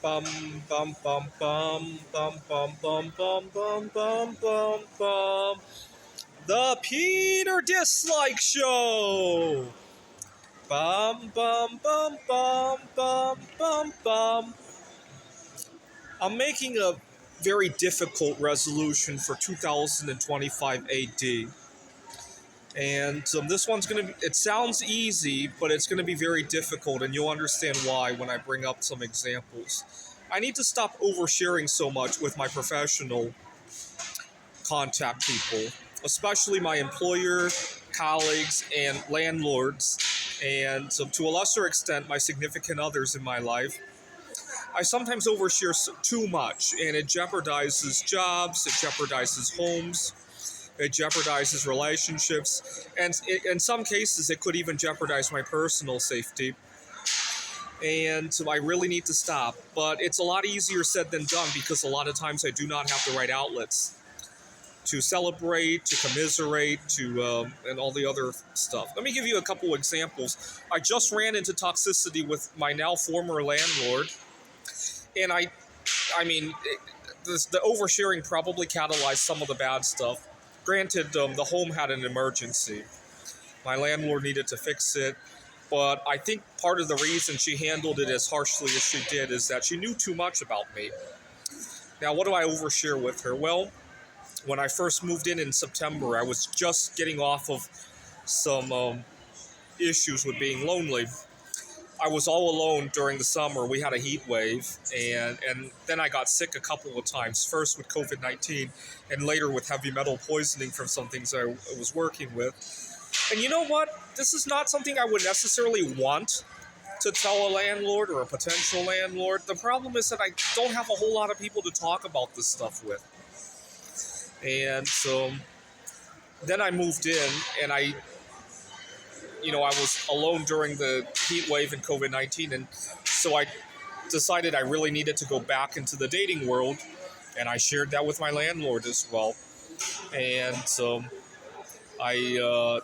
Bum bum bum bum bum bum bum bum bum bum bum bum. The Peter Dislike Show. Bum bum bum bum bum bum bum. I'm making a very difficult resolution for 2025 AD. And this one's going to it sounds easy, but it's going to be very difficult, and you'll understand why when I bring up some examples. I need to stop oversharing so much with my professional contact people, especially my employer, colleagues, and landlords, and to a lesser extent, my significant others in my life. I sometimes overshare too much, and it jeopardizes jobs, it jeopardizes homes, it jeopardizes relationships, and in some cases, it could even jeopardize my personal safety. And so I really need to stop. But it's a lot easier said than done because a lot of times I do not have the right outlets to celebrate, to commiserate, and all the other stuff. Let me give you a couple examples. I just ran into toxicity with my now former landlord, and I mean, the oversharing probably catalyzed some of the bad stuff. Granted, the home had an emergency. My landlord needed to fix it, but I think part of the reason she handled it as harshly as she did is that she knew too much about me. Now, what do I overshare with her? Well, when I first moved in September, I was just getting off of some issues with being lonely. I was all alone during the summer. We had a heat wave, and then I got sick a couple of times, first with COVID-19 and later with heavy metal poisoning from some things I was working with. And you know what? This is not something I would necessarily want to tell a landlord or a potential landlord. The problem is that I don't have a whole lot of people to talk about this stuff with. And so then I moved in, and I was alone during the heat wave and COVID-19, and so I decided I really needed to go back into the dating world, and I shared that with my landlord as well. And so I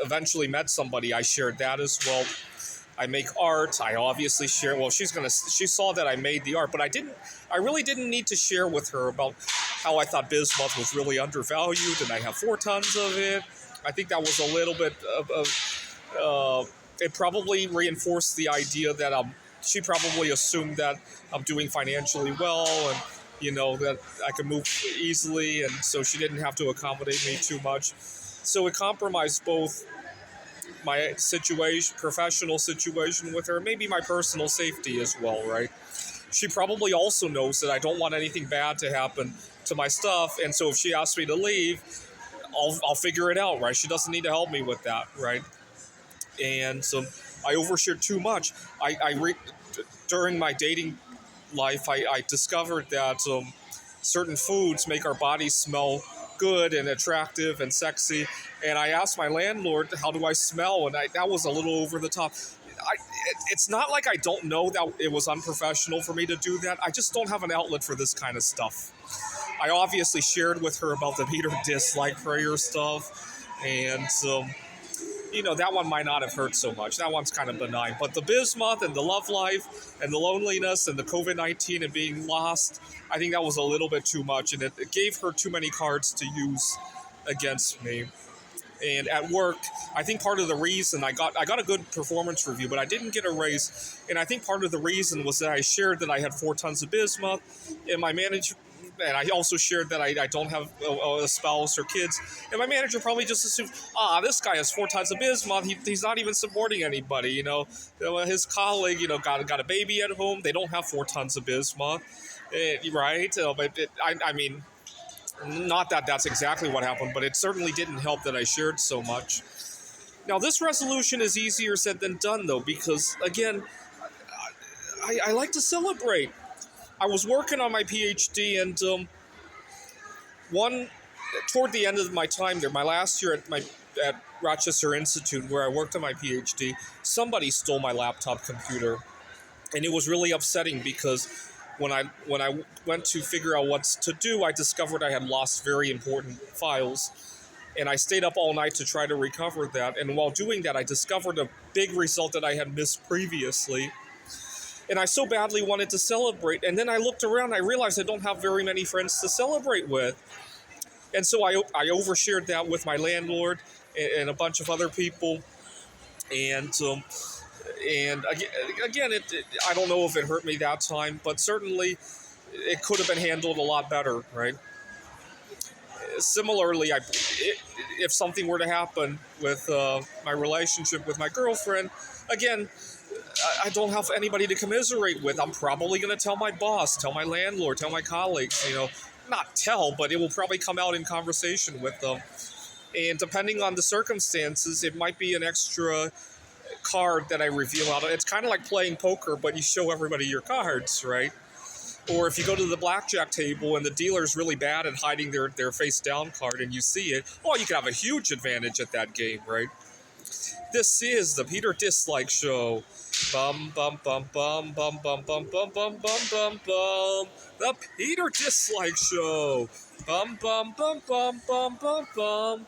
eventually met somebody. I shared that as well. I make art. I obviously share. Well, she saw that I made the art, but I really didn't need to share with her about how I thought bismuth was really undervalued, and I have 4 tons of it. I think that was a little bit it probably reinforced the idea that she probably assumed that I'm doing financially well, and that I could move easily, and so she didn't have to accommodate me too much. So it compromised both my professional situation with her, maybe my personal safety as well, right? She probably also knows that I don't want anything bad to happen to my stuff, and so if she asks me to leave, I'll figure it out, right? She doesn't need to help me with that, right? And so I overshared too much. During my dating life, I discovered that certain foods make our bodies smell good and attractive and sexy. And I asked my landlord, how do I smell? And that was a little over the top. It's not like I don't know that it was unprofessional for me to do that. I just don't have an outlet for this kind of stuff. I obviously shared with her about the Peter Dislike prayer stuff, and that one might not have hurt so much. That one's kind of benign. But the bismuth and the love life and the loneliness and the COVID-19 and being lost, I think that was a little bit too much, and it gave her too many cards to use against me. And at work, I think part of the reason I got a good performance review, but I didn't get a raise. And I think part of the reason was that I shared that I had 4 tons of bismuth, and my manager. And I also shared that I don't have a spouse or kids. And my manager probably just assumed, this guy has 4 tons of bismuth. He's not even supporting anybody, His colleague, got a baby at home. They don't have 4 tons of bismuth, right? I mean, not that that's exactly what happened, but it certainly didn't help that I shared so much. Now, this resolution is easier said than done, though, because, again, I like to celebrate. I was working on my PhD, and toward the end of my time there, my last year at Rochester Institute, where I worked on my PhD, somebody stole my laptop computer, and it was really upsetting because when I went to figure out what to do, I discovered I had lost very important files, and I stayed up all night to try to recover that. And while doing that, I discovered a big result that I had missed previously. And I so badly wanted to celebrate. And then I looked around, I realized I don't have very many friends to celebrate with. And so I overshared that with my landlord and a bunch of other people. And again, I don't know if it hurt me that time, but certainly it could have been handled a lot better, right? Similarly, if something were to happen with my relationship with my girlfriend, again, I don't have anybody to commiserate with. I'm probably going to tell my boss, tell my landlord, tell my colleagues, not tell, but it will probably come out in conversation with them. And depending on the circumstances, it might be an extra card that I reveal out. It's kind of like playing poker, but you show everybody your cards, right? Or if you go to the blackjack table and the dealer's really bad at hiding their face down card and you see it, you can have a huge advantage at that game, right? This is the Peter Dislike Show. Bum bum bum bum bum bum bum bum bum bum bum bum. The Peter Dislike Show. Bum bum bum bum bum bum bum.